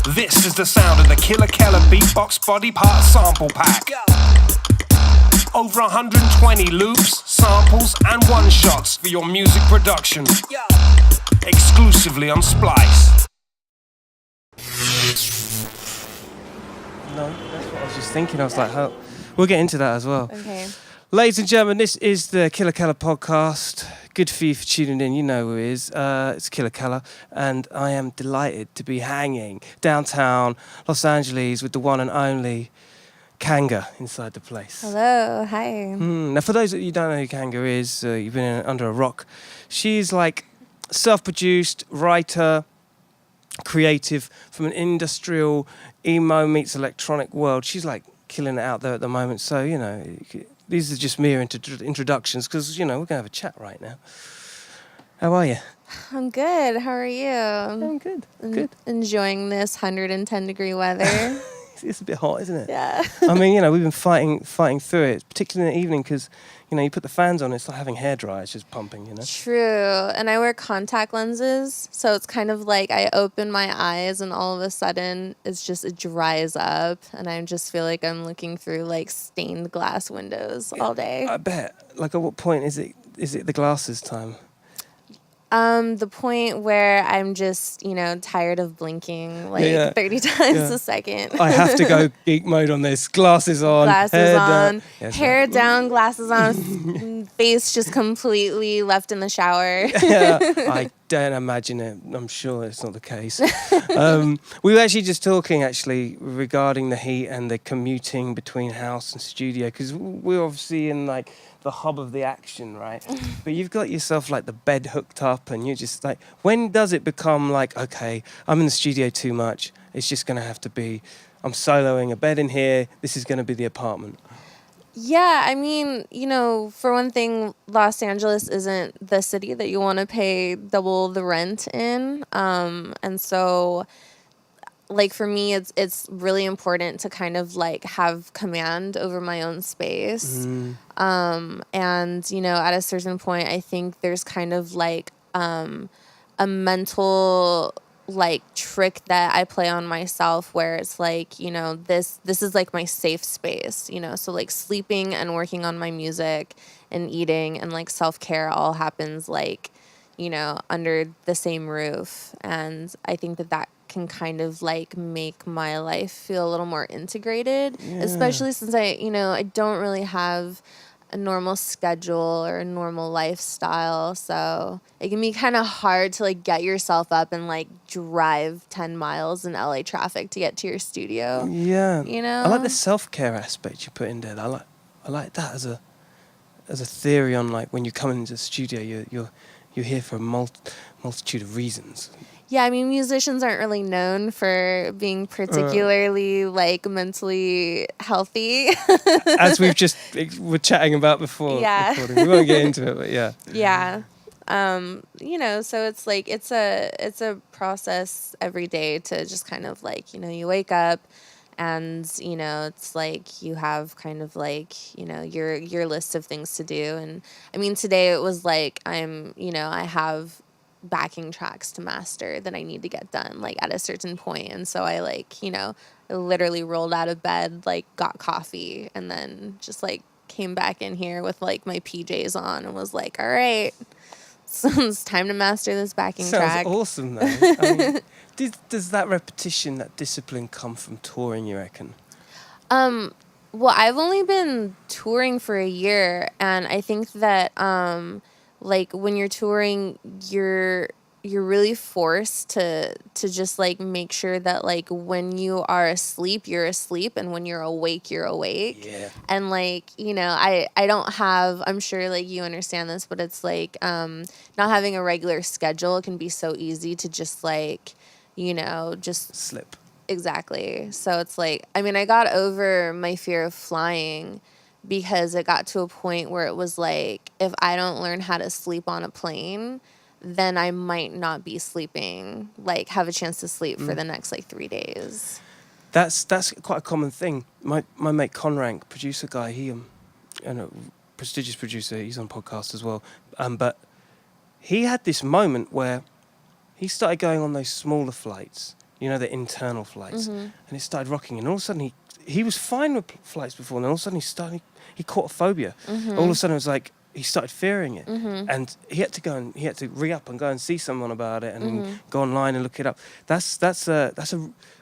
This is the sound of the Killa beatbox body part sample pack. Over 120 loops, samples, and one-shots for your music production. Exclusively on Splice. No, that's what I was just thinking. I was like, how? We'll get into that as well. Okay. Ladies and gentlemen, this is the Killa podcast. Good for you for tuning in. You know who it is. It's Killa, and I am delighted to be hanging downtown Los Angeles with the one and only K.A.N.G.A inside the place. Hello, hi. Now, for those of you who don't know who K.A.N.G.A is, you've been under a rock. She's like self-produced writer, creative from an industrial emo meets electronic world. She's like killing it out there at the moment. So, you know, these are just mere introductions because, you know, we're going to have a chat right now. How are you? I'm good. How are you? I'm good. Good. Enjoying this 110-degree weather. It's a bit hot, isn't it? Yeah. I mean, you know, we've been fighting through it, particularly in the evening because, you know, you put the fans on, it's like having hairdryers it's just pumping, you know? True. And I wear contact lenses, so it's kind of like I open my eyes and all of a sudden it dries up and I just feel like I'm looking through like stained glass windows all day. I bet. Like, at what point is it the glasses time? The point where I'm just, you know, tired of blinking like 30 times a second. I have to go geek mode on this. Glasses on. Glasses on. Yes, hair down, glasses on. Face just completely left in the shower. Yeah, I don't imagine it. I'm sure it's not the case. We were actually just talking regarding the heat and the commuting between house and studio because we're obviously in like the hub of the action, right? But you've got yourself like the bed hooked up and you're just like, when does it become like, okay, I'm in the studio too much. It's just going to have to be, I'm soloing a bed in here. This is going to be the apartment. Yeah, I mean, you know, for one thing, Los Angeles isn't the city that you want to pay double the rent in. And so, like, for me, it's really important to kind of, like, have command over my own space. And, you know, at a certain point, I think there's kind of, like, a mental like trick that I play on myself where it's like, you know, this is like my safe space, you know, so like sleeping and working on my music and eating and like self-care all happens like, you know, under the same roof. And I think that can kind of like make my life feel a little more integrated, especially since I don't really have a normal schedule or a normal lifestyle, so it can be kind of hard to like get yourself up and like drive 10 miles in LA traffic to get to your studio. Yeah, you know, I like the self-care aspect you put in there. I like that as a theory on like when you come into the studio, you're here for a multitude of reasons. Yeah, I mean, musicians aren't really known for being particularly, like, mentally healthy. As we're chatting about before. Yeah. Recording. We won't get into it, but yeah. Yeah. You know, so it's like, it's a process every day to just kind of, like, you know, you wake up and, you know, it's like you have kind of, like, you know, your list of things to do. And, I mean, today it was like I have backing tracks to master that I need to get done like at a certain point, and so I like, you know, I literally rolled out of bed, like got coffee, and then just like came back in here with like my PJs on and was like, all right, so it's time to master this backing track. Sounds awesome though. I mean, does that repetition, that discipline come from touring, you reckon? Well, I've only been touring for a year, and I think that like when you're touring, you're really forced to just like make sure that like when you are asleep, you're asleep, and when you're awake, you're awake. Yeah. And like, you know, I don't have, I'm sure like you understand this, but it's like not having a regular schedule can be so easy to just like, you know, just slip. Exactly. So it's like, I mean, I got over my fear of flying because it got to a point where it was like, if I don't learn how to sleep on a plane, then I might not be sleeping, like have a chance to sleep for the next like 3 days. That's quite a common thing. My mate Conrank, producer guy, he and a prestigious producer, he's on podcast as well. But he had this moment where he started going on those smaller flights the internal flights, and it started rocking, and all of a sudden he was fine with flights before, and all of a sudden he caught a phobia. All of a sudden it was like he started fearing it, and he had to re-up and go and see someone about it, and go online and look it up. That's a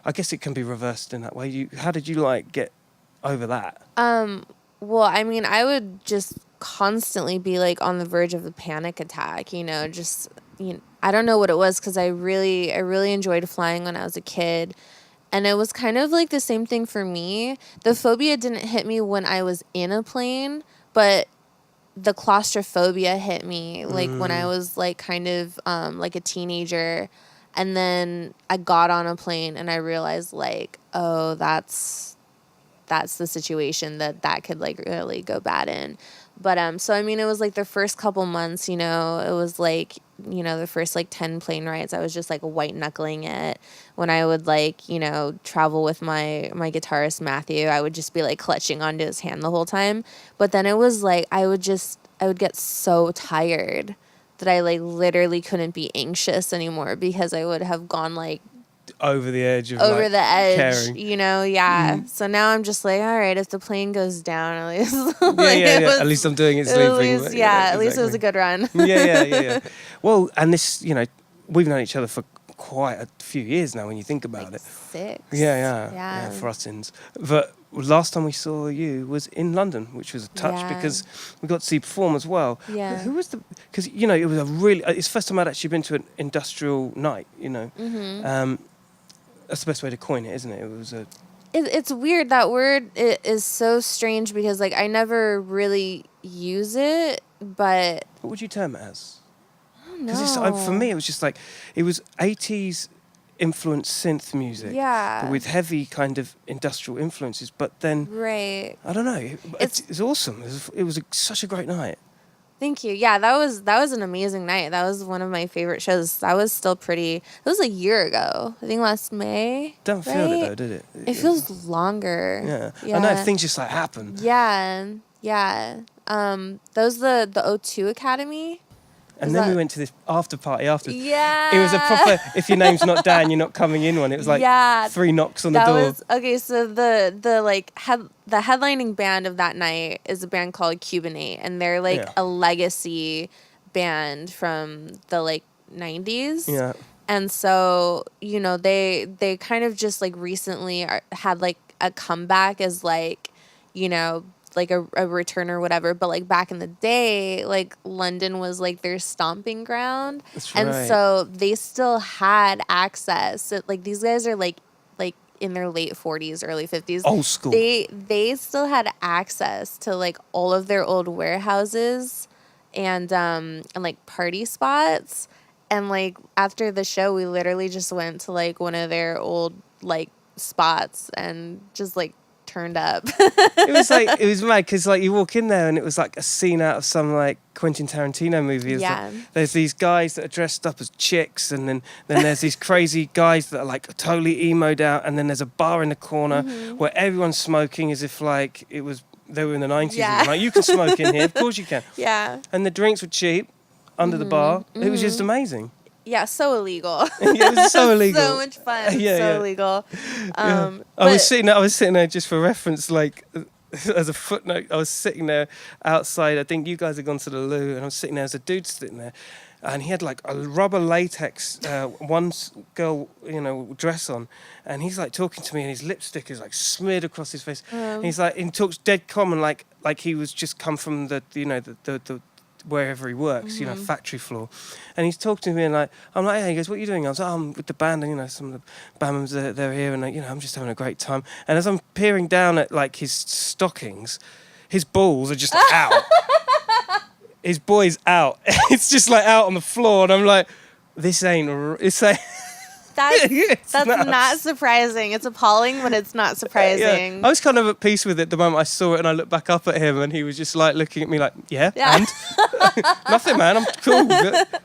I guess it can be reversed in that way. How did you like get over that? Well, I mean, I would just constantly be like on the verge of a panic attack, just I don't know what it was, because I really enjoyed flying when I was a kid. And it was kind of like the same thing for me. The phobia didn't hit me when I was in a plane, but the claustrophobia hit me like when I was like kind of like a teenager. And then I got on a plane and I realized like, oh, that's the situation that could like really go bad in. But so I mean, it was like the first couple months, it was like, the first like 10 plane rides, I was just like white knuckling it. When I would like, travel with my guitarist Matthew, I would just be like clutching onto his hand the whole time. But then it was like I would get so tired that I like literally couldn't be anxious anymore, because I would have gone like over the edge of caring. Mm-hmm. So now I'm just like, all right, if the plane goes down, at least at least I'm doing it sleeping. At least, at least it was a good run. yeah. Well, and this, we've known each other for quite a few years now when you think about it. 6. Yeah, for us ins. But last time we saw you was in London, which was a touch because we got to see you perform as well. Yeah. But who was because it was a really, it's the first time I'd actually been to an industrial night, that's the best way to coin it, isn't it? It was It's weird. That word is so strange because like I never really use it, but what would you term it as? I don't know. Because for me, it was just like it was 80s influenced synth music, but with heavy kind of industrial influences. But then, right? I don't know. It's awesome. It was such a great night. Thank you. Yeah, that was an amazing night. That was one of my favorite shows. That was still pretty. It was a year ago. I think last May. Don't feel it though, did it? It feels longer. Yeah. I know things just like happen. Yeah. That was the O2 Academy. And then we went to this after party after. Yeah. It was a proper, if your name's not Dan, you're not coming in one. It was like 3 knocks on the door. Okay, so the headlining band of that night is a band called Cubanate, and they're like a legacy band from the like 90s. Yeah. And so, they kind of just like recently had like a comeback as like, like a return or whatever, but like back in the day, like London was like their stomping ground. That's right. And so they still had access. So, like these guys are like in their late 40s, early 50s. Old school. They still had access to like all of their old warehouses and like party spots. And like after the show, we literally just went to like one of their old like spots and just like turned up. It was mad because like you walk in there and it was like a scene out of some like Quentin Tarantino movie. Like, there's these guys that are dressed up as chicks, and then there's these crazy guys that are like totally emoed out, and then there's a bar in the corner where everyone's smoking as if like they were in the 90s. Yeah. Like, you can smoke in here, of course you can. Yeah. And the drinks were cheap under the bar. It was just amazing. Yeah, so illegal. It was so illegal. So much fun. Illegal. I was sitting there just for reference, like as a footnote. I was sitting there outside. I think you guys had gone to the loo, and I was sitting there as a dude sitting there, and he had like a rubber latex one girl dress on, and he's like talking to me, and his lipstick is like smeared across his face. And he's like, he talks dead common, like he was just come from the wherever he works, factory floor. And he's talking to me, and I'm like, hey, he goes, what are you doing? I was like, I'm with the band, and some of the band members they're here, and I'm just having a great time. And as I'm peering down at like his stockings, his balls are just out. His boy's out. It's just like out on the floor, and I'm like, this ain't. That's not surprising. It's appalling, but it's not surprising. Yeah. I was kind of at peace with it the moment I saw it, and I looked back up at him, and he was just like looking at me like, and? Nothing, man, I'm cool.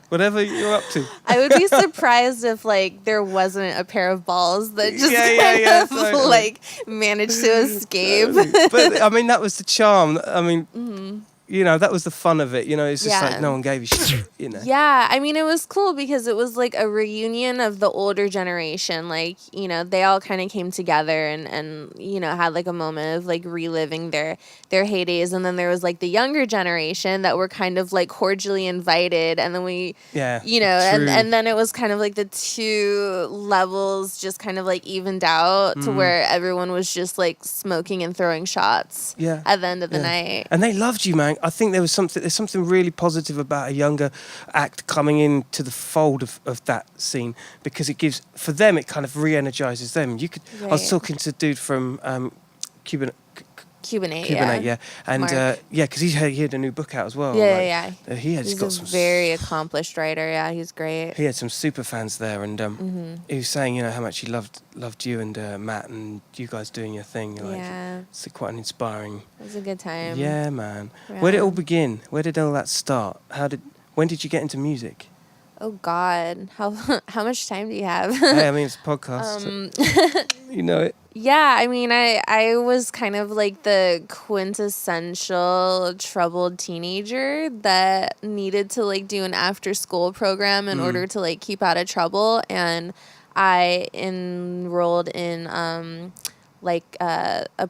Whatever you're up to. I would be surprised if like there wasn't a pair of balls that just like managed to escape. But I mean, that was the charm. I mean, that was the fun of it. It's just Yeah. like no one gave a shit. Yeah, I mean, it was cool because it was like a reunion of the older generation. Like, they all kind of came together and had like a moment of like reliving their heydays. And then there was like the younger generation that were kind of like cordially invited. And then and then it was kind of like the two levels just kind of like evened out to where everyone was just like smoking and throwing shots at the end of the night. And they loved you, man. I think there's something really positive about a younger act coming into the fold of that scene, because it gives, for them, it kind of re-energizes them. I was talking to a dude from Cubanate, yeah. And because he had a new book out as well. He's got some very accomplished writer. Yeah, he's great. He had some super fans there, and he was saying, how much he loved you and Matt and you guys doing your thing. It's quite an inspiring. It was a good time. Yeah, man. Yeah. Where did it all begin? Where did all that start? When did you get into music? Oh God, how much time do you have? Hey, I mean, it's a podcast. You know it. Yeah, I mean, I was kind of like the quintessential troubled teenager that needed to like do an after school program in order to like keep out of trouble, and I enrolled in a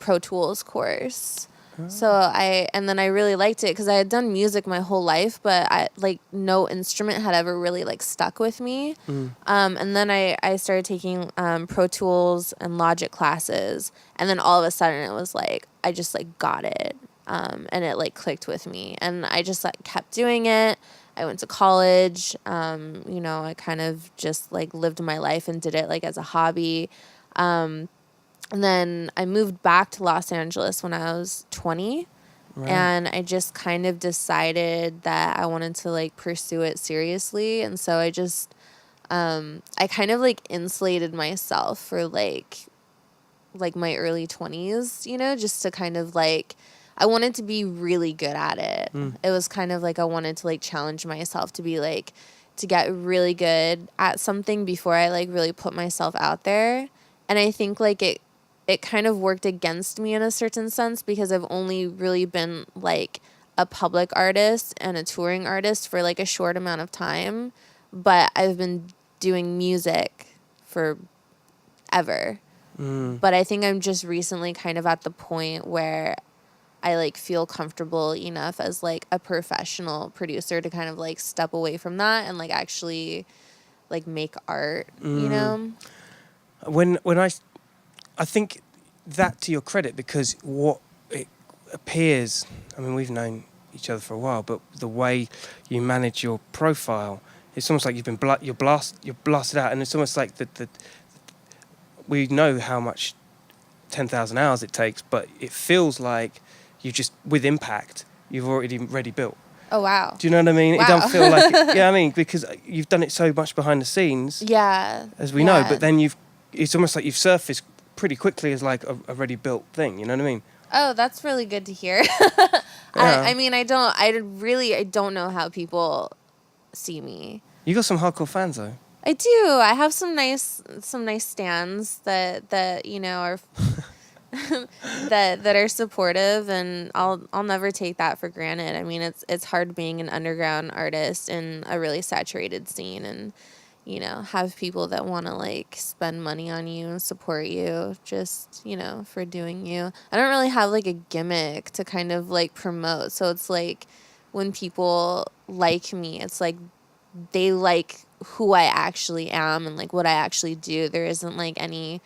Pro Tools course. So I really liked it because I had done music my whole life, but no instrument had ever really like stuck with me. And then I started taking Pro Tools and Logic classes, and then all of a sudden it was like I just like got it, and it like clicked with me, and I just like kept doing it. I went to college. I kind of just like lived my life and did it like as a hobby. And then I moved back to Los Angeles when I was 20. Right. And I just kind of decided that I wanted to like pursue it seriously. And so I just, I kind of like insulated myself for like my early 20s, just to kind of like, I wanted to be really good at it. It was kind of like I wanted to like challenge myself to be like, to get really good at something before I like really put myself out there. And I think like it kind of worked against me in a certain sense because I've only really been like a public artist and a touring artist for like a short amount of time, but I've been doing music for ever. But I think I'm just recently kind of at the point where I like feel comfortable enough as like a professional producer to kind of like step away from that and like actually like make art, When I think that to your credit, because what it appears, I mean, we've known each other for a while, but the way you manage your profile, it's almost like you've been you're blasted out, and it's almost like that we know how much 10,000 hours it takes, but it feels like you just, with impact, you've already built. Oh, wow. Do you know what I mean? Wow. It doesn't feel like it. Yeah, I mean, because you've done it so much behind the scenes. Yeah. As we know, but then it's almost like you've surfaced pretty quickly as like a already built thing, you know what I mean? Oh, that's really good to hear. I mean, I don't know how people see me. You got some hardcore fans though. I do. I have some nice stands that are that are supportive, and I'll never take that for granted. I mean, it's hard being an underground artist in a really saturated scene, and have people that want to like spend money on you and support you just, for doing you. I don't really have like a gimmick to kind of like promote. So it's like when people like me, it's like they like who I actually am and like what I actually do. There isn't like any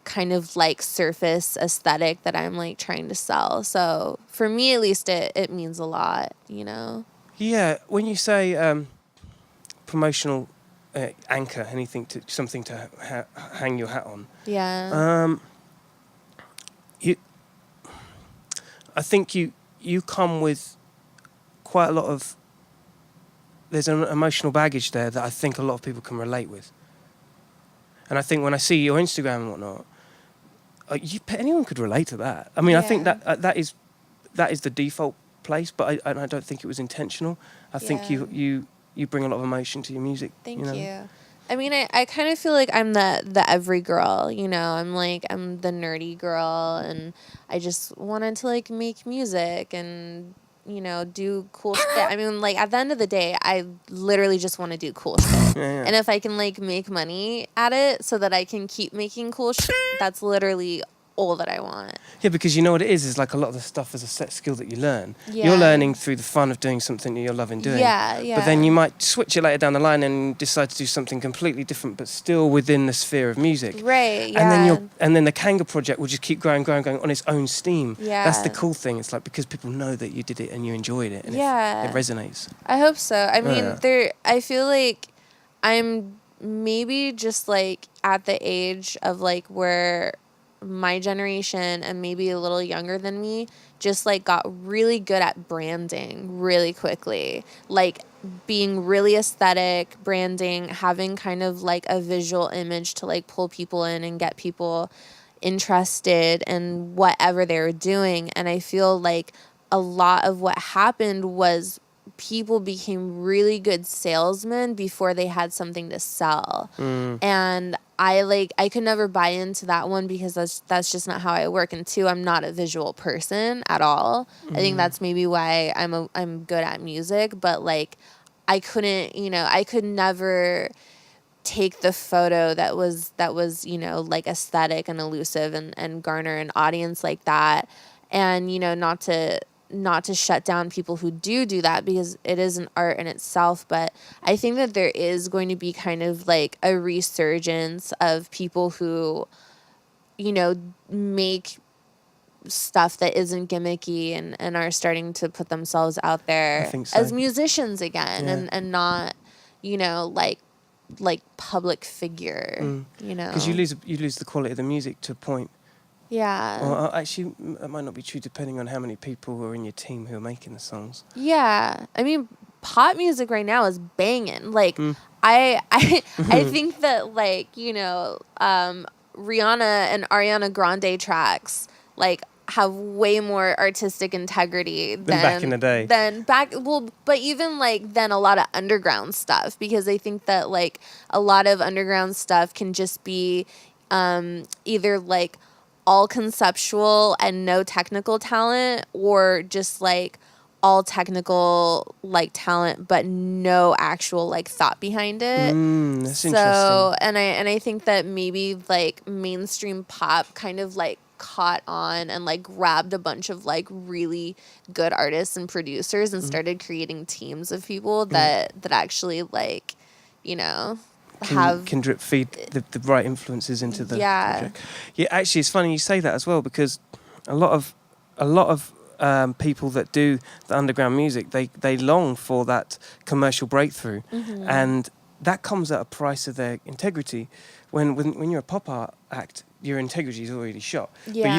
kind of like surface aesthetic that I'm like trying to sell. So for me, at least, it means a lot, Yeah. When you say promotional anchor, something to hang your hat on. Yeah. I think you come with quite a lot of. There's an emotional baggage there that I think a lot of people can relate with. And I think when I see your Instagram and whatnot, anyone could relate to that. I mean, I think that is the default place, but I don't think it was intentional. I think you bring a lot of emotion to your music. Thank you. I mean, I kind of feel like I'm the every girl, I'm the nerdy girl, and I just wanted to like make music and do cool shit. I mean, like, at the end of the day, I literally just want to do cool shit. Yeah. And if I can, like, make money at it so that I can keep making cool shit, that's literally all that I want. Yeah, because you know what it is like a lot of the stuff is a set skill that you learn. Yeah. You're learning through the fun of doing something that you're loving doing. Yeah, yeah. But then you might switch it later down the line and decide to do something completely different, but still within the sphere of music. Right, yeah. And then the K.A.N.G.A project will just keep going on its own steam. Yeah. That's the cool thing. It's like because people know that you did it and you enjoyed it, and Yeah. it resonates. I hope so. I mean, Yeah. I feel like I'm maybe just like at the age of like where my generation and maybe a little younger than me just like got really good at branding really quickly, like being really aesthetic, branding, having kind of like a visual image to like pull people in and get people interested in whatever they were doing. And I feel like a lot of what happened was people became really good salesmen before they had something to sell. And I could never buy into that one because that's just not how I work. And two, I'm not a visual person at all. I think that's maybe why I'm good at music, but like I couldn't, I could never take the photo that was like aesthetic and elusive and garner an audience like that. And not to shut down people who do that, because it is an art in itself. But I think that there is going to be kind of like a resurgence of people who, make stuff that isn't gimmicky and are starting to put themselves out there I think so. as musicians again. Yeah. and not, like public figure, Because you lose the quality of the music to a point. Yeah. Well, actually, it might not be true depending on how many people are in your team who are making the songs. Yeah. I mean, pop music right now is banging. Like, I think that, like, Rihanna and Ariana Grande tracks, like, have way more artistic integrity than back in the day. But even, like, than a lot of underground stuff, because I think that, like, a lot of underground stuff can just be either, like, all conceptual and no technical talent, or just like all technical like talent but no actual like thought behind it. That's so interesting. and I think that maybe like mainstream pop kind of like caught on and like grabbed a bunch of like really good artists and producers and started creating teams of people that actually like can drip feed the right influences into the project. Yeah, actually, it's funny you say that as well, because a lot of people that do the underground music, they long for that commercial breakthrough, and that comes at a price of their integrity. When you're a pop art act, your integrity is already shot. Yeah. But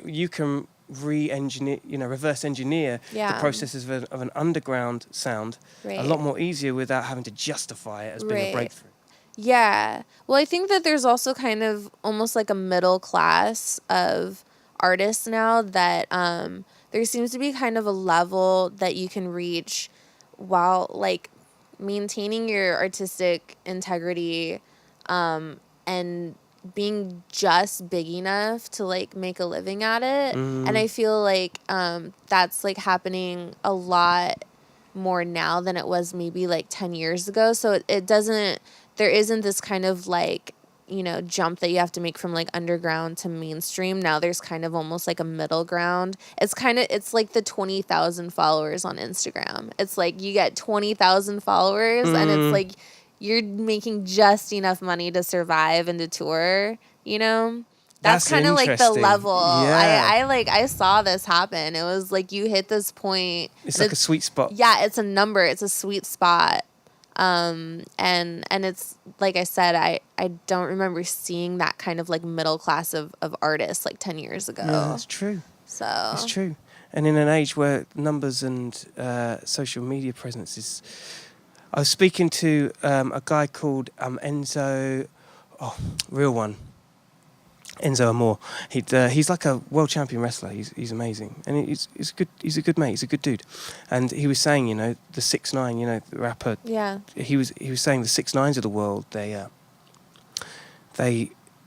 you can re-engineer, reverse engineer the processes of an underground sound a lot more easier without having to justify it as being a breakthrough. Yeah. Well, I think that there's also kind of almost like a middle class of artists now that there seems to be kind of a level that you can reach while like maintaining your artistic integrity and being just big enough to like make a living at it. And I feel like that's like happening a lot more now than it was maybe like 10 years ago. So there isn't this kind of like, jump that you have to make from like underground to mainstream. Now there's kind of almost like a middle ground. It's like the 20,000 followers on Instagram. It's like you get 20,000 followers and it's like you're making just enough money to survive and to tour, That's kind of like the level. Yeah. I saw this happen. It was like you hit this point. It's like a sweet spot. Yeah, it's a number. It's a sweet spot. And it's like I said, I don't remember seeing that kind of like middle class of artists like 10 years ago. Yeah, that's true. So it's true. And in an age where numbers and social media presence is, I was speaking to a guy called Enzo, real one, Enzo Amore. He's like a world champion wrestler. He's amazing, and he's a good mate. He's a good dude. And he was saying, the 6ix9ine, the rapper. Yeah. He was saying the 6ix9ines of the world. They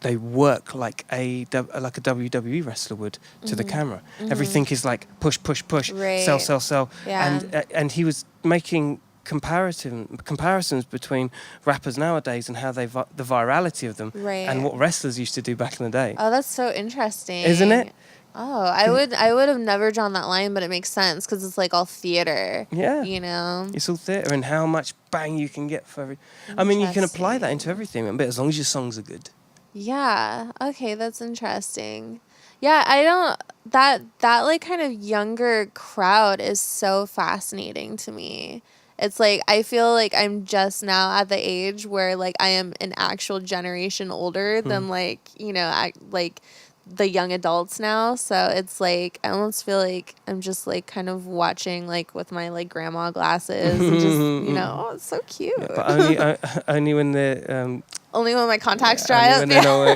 they work like a WWE wrestler would to the camera. Everything is like push, push, push, Right. sell, sell, sell. Yeah. And he was making comparisons between rappers nowadays and how the virality of them Right. and what wrestlers used to do back in the day. Oh, that's so interesting. Isn't it? Oh, I would have never drawn that line, but it makes sense because it's like all theater. Yeah. You know? It's all theatre and how much bang you can get for every... I mean, you can apply that into everything, but as long as your songs are good. Yeah. Okay, that's interesting. Yeah, I don't... That like kind of younger crowd is so fascinating to me. It's like, I feel like I'm just now at the age where like I am an actual generation older than like, you know, like the young adults now. So it's like, I almost feel like I'm just like kind of watching like with my like grandma glasses and just, you know, oh, it's so cute. Yeah, but only when they're... only when my contacts dry up.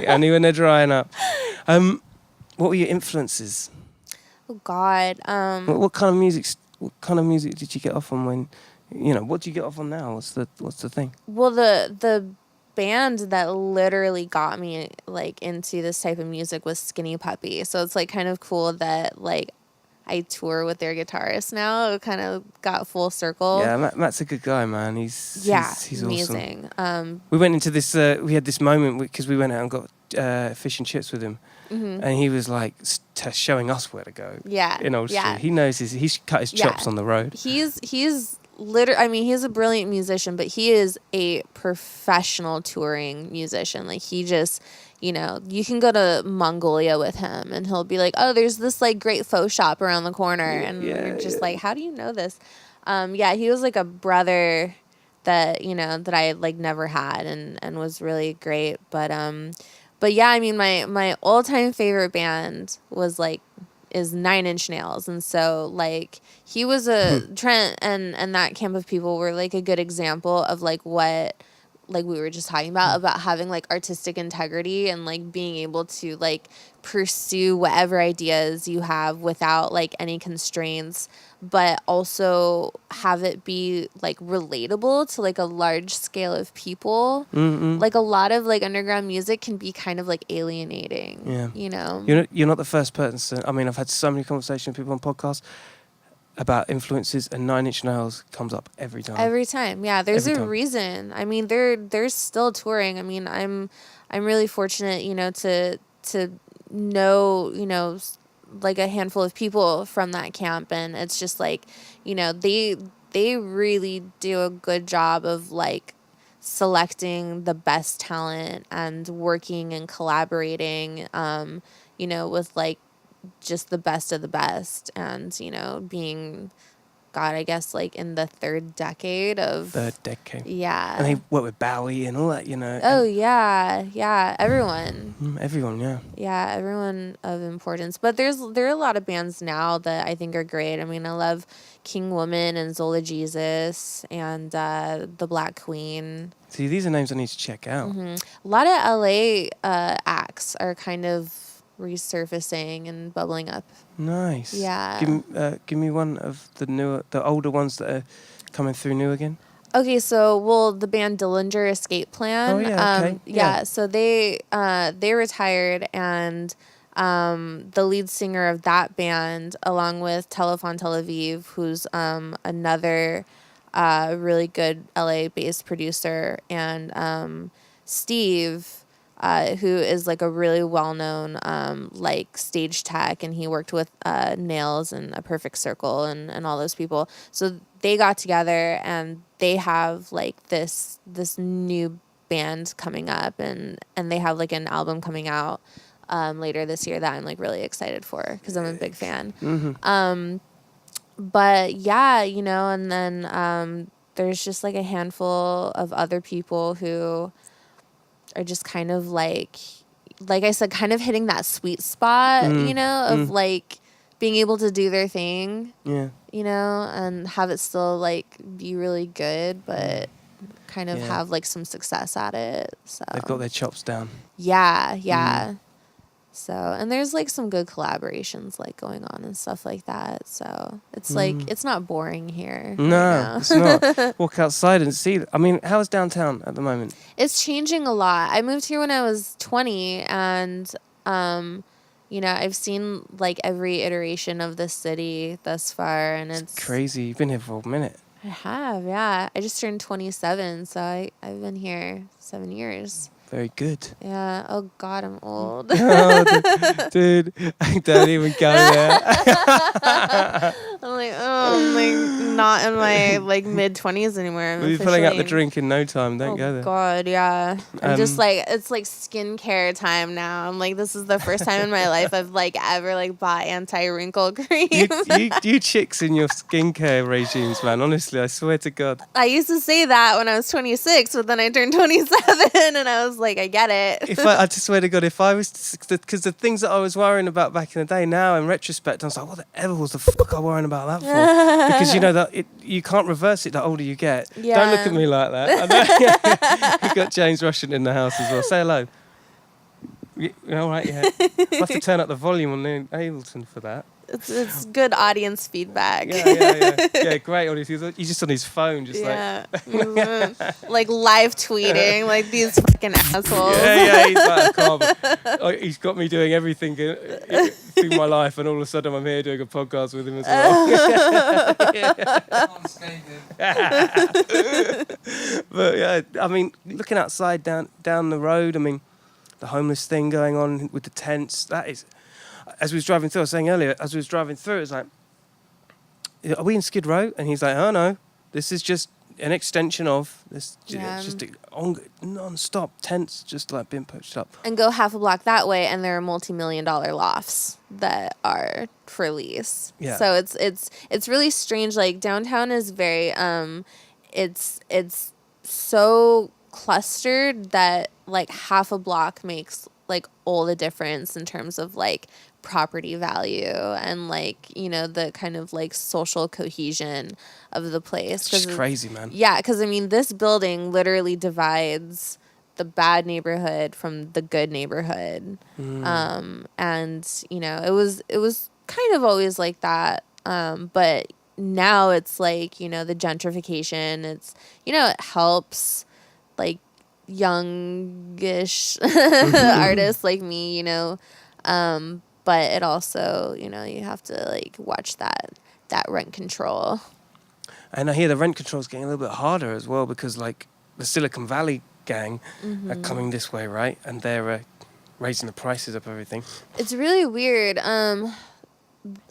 Only when they're drying up. What were your influences? Oh God. What kind of music? What kind of music did you get off on when? You know, what do you get off on now? What's the thing? Well, the band that literally got me like into this type of music was Skinny Puppy. So it's like kind of cool that like I tour with their guitarist now. It kind of got full circle. Yeah, Matt's a good guy, man. He's amazing. Awesome. We went into this. We had this moment because we went out and got fish and chips with him, and he was like showing us where to go. Yeah, in Old Street. He knows he's cut his chops on the road. He's I mean, he's a brilliant musician, but he is a professional touring musician. Like he just, you know, you can go to Mongolia with him and he'll be like, oh, there's this like great faux shop around the corner. And you're just like, how do you know this? He was like a brother that, you know, that I like never had and was really great. But yeah, I mean, my all time favorite band is 9 Inch Nails. And so like he was Trent and that camp of people were like a good example of like what like we were just talking about having like artistic integrity and like being able to like pursue whatever ideas you have without like any constraints, but also have it be like relatable to like a large scale of people. Like a lot of like underground music can be kind of like alienating. Yeah, you know. You're not the first person. I mean, I've had so many conversations with people on podcasts about influences, and 9 Inch Nails comes up every time. Every time, yeah. There's a reason. I mean, they're still touring. I mean, I'm really fortunate, you know, to know, you know, like a handful of people from that camp, and it's just like, you know, they really do a good job of like selecting the best talent and working and collaborating, you know, with like just the best of the best, and you know, being I guess like in the third decade. Yeah, and they work with Bowie and all that, you know. Oh yeah, everyone, everyone of importance. But there are a lot of bands now that I think are great. I mean, I love King Woman and Zola Jesus and the Black Queen. See, these are names I need to check out. A lot of LA acts are kind of resurfacing and bubbling up. Nice. Yeah. Give me one of the older ones that are coming through new again. Okay, so the band Dillinger Escape Plan. Oh yeah. Okay. Yeah. So they retired, and the lead singer of that band, along with Telefon Tel Aviv, who's another really good LA-based producer, and Steve, who is like a really well-known like stage tech, and he worked with Nails and A Perfect Circle and all those people. So they got together, and they have like this new band coming up, and they have like an album coming out later this year that I'm like really excited for because I'm a big fan. But yeah, you know, and then there's just like a handful of other people who are just kind of like I said, kind of hitting that sweet spot, you know, of like being able to do their thing, you know, and have it still like be really good, but kind of have like some success at it. So they've got their chops down. Yeah. So, and there's like some good collaborations like going on and stuff like that. So it's like, it's not boring here. No, right now. it's not. Walk outside and see. I mean, how is downtown at the moment? It's changing a lot. I moved here when I was 20 and, you know, I've seen like every iteration of the city thus far and it's Crazy. You've been here for a minute. I have, yeah. I just turned 27, so I've been here 7 years. Very good. Yeah. Oh God, I'm old. Oh, dude, don't even go there. I'm like, I'm like not in my like mid 20s anymore. We'll be filling up the drink in no time. Don't go there. Oh God, yeah. I'm just like, it's like skincare time now. I'm like, this is the first time in my life I've like ever like bought anti-wrinkle cream. You chicks in your skincare regimes, man. Honestly, I swear to God. I used to say that when I was 26, but then I turned 27 and I was like, I get it. I just swear to God, if I was, because the things that I was worrying about back in the day, now in retrospect, I was like, what the ever was the fuck I worrying about that for? Because you know that you can't reverse it the older you get. Yeah. Don't look at me like that. You got James Russian in the house as well. Say hello. All right, yeah. I have to turn up the volume on the Ableton for that. It's good audience feedback. Yeah, great audience. He's just on his phone, just like live tweeting, like these fucking assholes. Yeah, he's like, he's got me doing everything through my life, and all of a sudden I'm here doing a podcast with him as well. But yeah, I mean, looking outside down the road, I mean, the homeless thing going on with the tents, that is... As we was driving through, I was saying earlier, it was like, are we in Skid Row? And he's like, oh no, this is just an extension of this. Yeah. It's just non-stop tents just like being poached up. And go half a block that way, and there are multi-million-dollar lofts that are for lease. Yeah. So it's really strange. Like downtown is very it's so clustered that like half a block makes like all the difference in terms of like property value and like, you know, the kind of like social cohesion of the place. It's just crazy, man. Yeah, because I mean, this building literally divides the bad neighborhood from the good neighborhood. And you know, it was kind of always like that. But now it's like, you know, the gentrification, it's, you know, it helps like youngish artists like me, you know, but it also, you know, you have to like watch that rent control. And I hear the rent control is getting a little bit harder as well because like the Silicon Valley gang are coming this way, right? And they're raising the prices of everything. It's really weird. A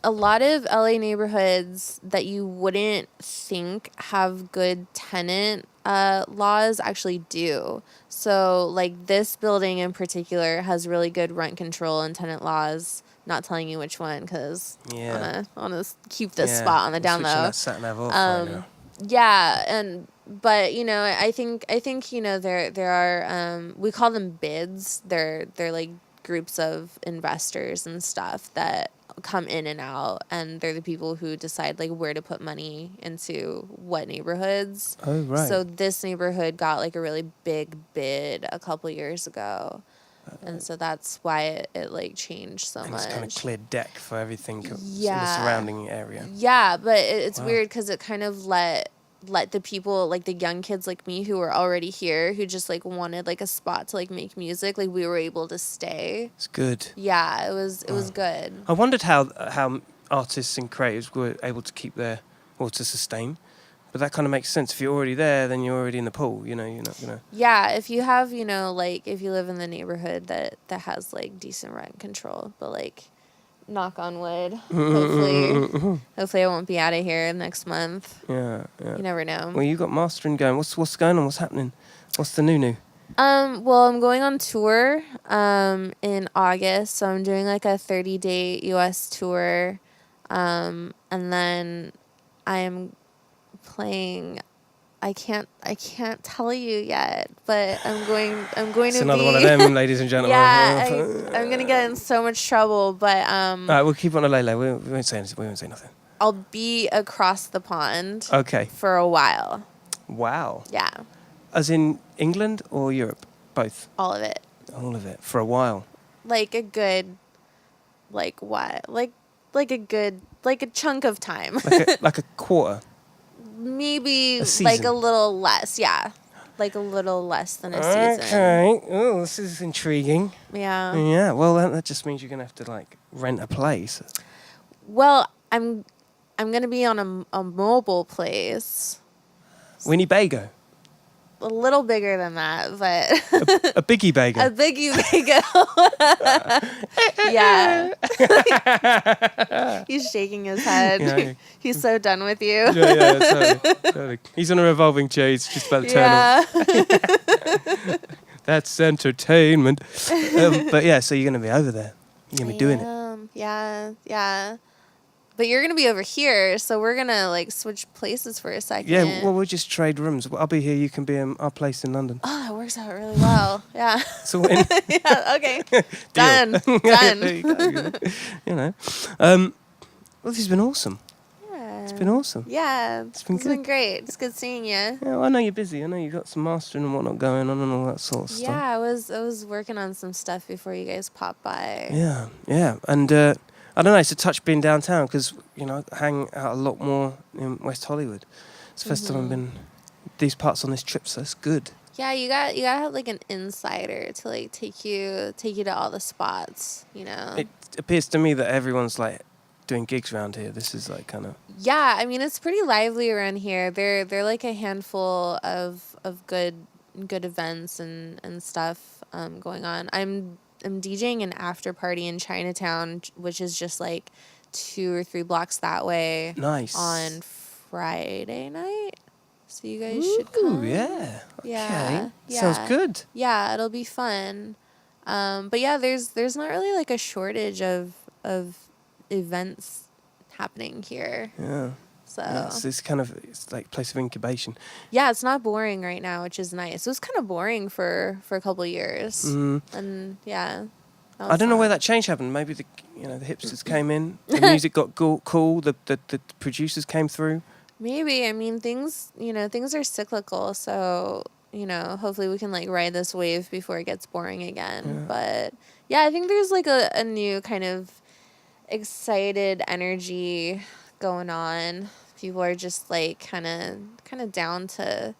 lot of LA neighborhoods that you wouldn't think have good tenant laws actually do. So like this building in particular has really good rent control and tenant laws. Not telling you which one because I want to keep this spot on the down low. But you know, I think you know there are we call them bids. They're like groups of investors and stuff that come in and out, and they're the people who decide like where to put money into what neighborhoods. Oh, right. So this neighborhood got like a really big bid a couple years ago, and so that's why it like changed so much. It's kind of cleared deck for everything in the surrounding area. Yeah, but it's weird because it kind of let the people, like the young kids like me who were already here, who just like wanted like a spot to like make music, like we were able to stay. It's good. Yeah, it was good. I wondered how artists and creatives were able to keep to sustain. But that kind of makes sense. If you're already there, then you're already in the pool, you know, you're not going to... Yeah, if you have, you know, like, if you live in the neighborhood that has, like, decent rent control, but, like, knock on wood, hopefully I won't be out of here next month. Yeah. You never know. Well, you got mastering going. What's going on? What's happening? What's the new? Well, I'm going on tour in August, so I'm doing, like, a 30-day U.S. tour, and then I am playing. I can't tell you yet, but I'm going it's to another be... one of them, ladies and gentlemen. Yeah, I'm gonna get in so much trouble, but all right, we'll keep on a lay. We won't say anything. We won't say nothing. I'll be across the pond. Okay. For a while. Wow. Yeah. As in England or Europe? Both. All of it. All of it for a while. like a good, like what? Like a good, like a chunk of time. Like a quarter. Maybe A season. like a little less, yeah. Like a little less than a season. Okay. Oh, this is intriguing. Yeah. Yeah. Well, that just means you're gonna have to like rent a place. Well, I'm gonna be on a mobile place. Winnebago. A little bigger than that, but A biggie bagel. a biggie bagel. Yeah. He's shaking his head. Yeah. He's so done with you. Yeah, totally. He's on a revolving chair. He's just about to turn off. That's entertainment. But yeah, so you're going to be over there. You're going to be doing it. Yeah. But you're going to be over here, so we're going to like switch places for a second. Yeah, well, we'll just trade rooms. I'll be here. You can be in our place in London. Oh, that works out really well. Yeah. So win. Yeah, okay. Done. There you go. You know. Well, this has been awesome. Yeah. It's been awesome. Yeah. It's been been good. great. It's good seeing you. Yeah, well, I know you're busy. I know you got some mastering and whatnot going on and all that sort of stuff. Yeah, I was working on some stuff before you guys popped by. Yeah. And I don't know, it's a touch being downtown because, you know, I hang out a lot more in West Hollywood. It's the first time I've been these parts on this trip, so it's good. Yeah, you got to have like an insider to like take you to all the spots, you know. It appears to me that everyone's like doing gigs around here. This is like kind of... Yeah, I mean, it's pretty lively around here. They're like a handful of good events and stuff going on. I'm DJing an after party in Chinatown, which is just like 2 or 3 blocks that way. Nice. On Friday night. So you guys should come. Yeah. Okay. Yeah. Sounds good. Yeah, it'll be fun. But yeah, there's not really like a shortage of events happening here. Yeah. So yeah, it's kind of, it's like place of incubation. Yeah, it's not boring right now, which is nice. It was kind of boring for a couple of years. And yeah. I don't know where that change happened. Maybe the hipsters came in, the music got cool, the producers came through. Maybe. I mean, things are cyclical, so, hopefully we can like ride this wave before it gets boring again. Yeah. But yeah, I think there's like a new kind of excited energy going on. People are just like kind of down to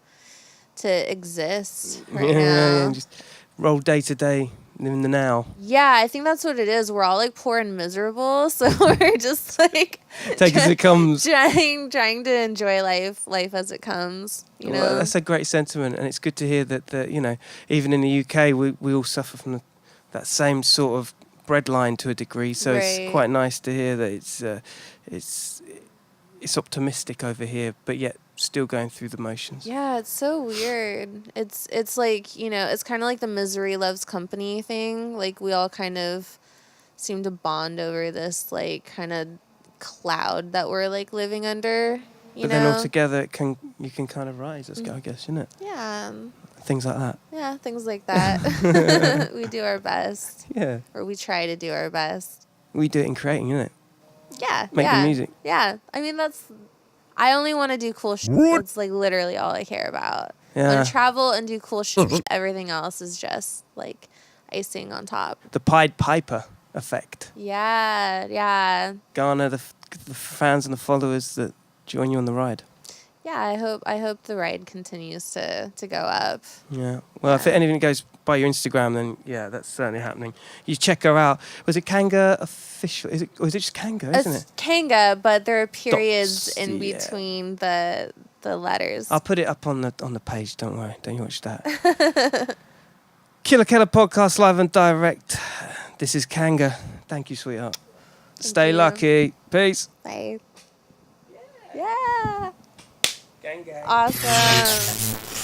exist right now. Yeah, and just roll day to day in the now. Yeah, I think that's what it is. We're all like poor and miserable, so we're just like take as it comes. Trying to enjoy life as it comes. You know, that's a great sentiment, and it's good to hear that even in the UK we all suffer from that same sort of breadline to a degree. So right. It's quite nice to hear that it's optimistic over here, but yet still going through the motions. Yeah, it's so weird. It's like, it's kind of like the misery loves company thing. Like we all kind of seem to bond over this like kind of cloud that we're like living under. But then all together you can kind of rise, I guess, isn't it? Yeah. Things like that. Yeah, things like that. We do our best. Yeah. Or we try to do our best. We do it in creating, isn't it? Yeah. Make the music. Yeah. I mean, I only want to do cool shit. That's like literally all I care about. Yeah. I want to travel and do cool shit. Everything else is just like icing on top. The Pied Piper effect. Yeah. Garner the fans and the followers that join you on the ride. Yeah, I hope the ride continues to go up. Yeah. Well, if anything goes by your Instagram, then yeah, that's certainly happening. You check her out. Was it K.A.N.G.A official? Or is it just K.A.N.G.A, isn't it? K.A.N.G.A, but there are periods Dots, in between the letters. I'll put it up on the page. Don't worry. Don't you watch that. Killa podcast live and direct. This is K.A.N.G.A. Thank you, sweetheart. Stay lucky. Peace. Bye. Yeah. Gang. Awesome.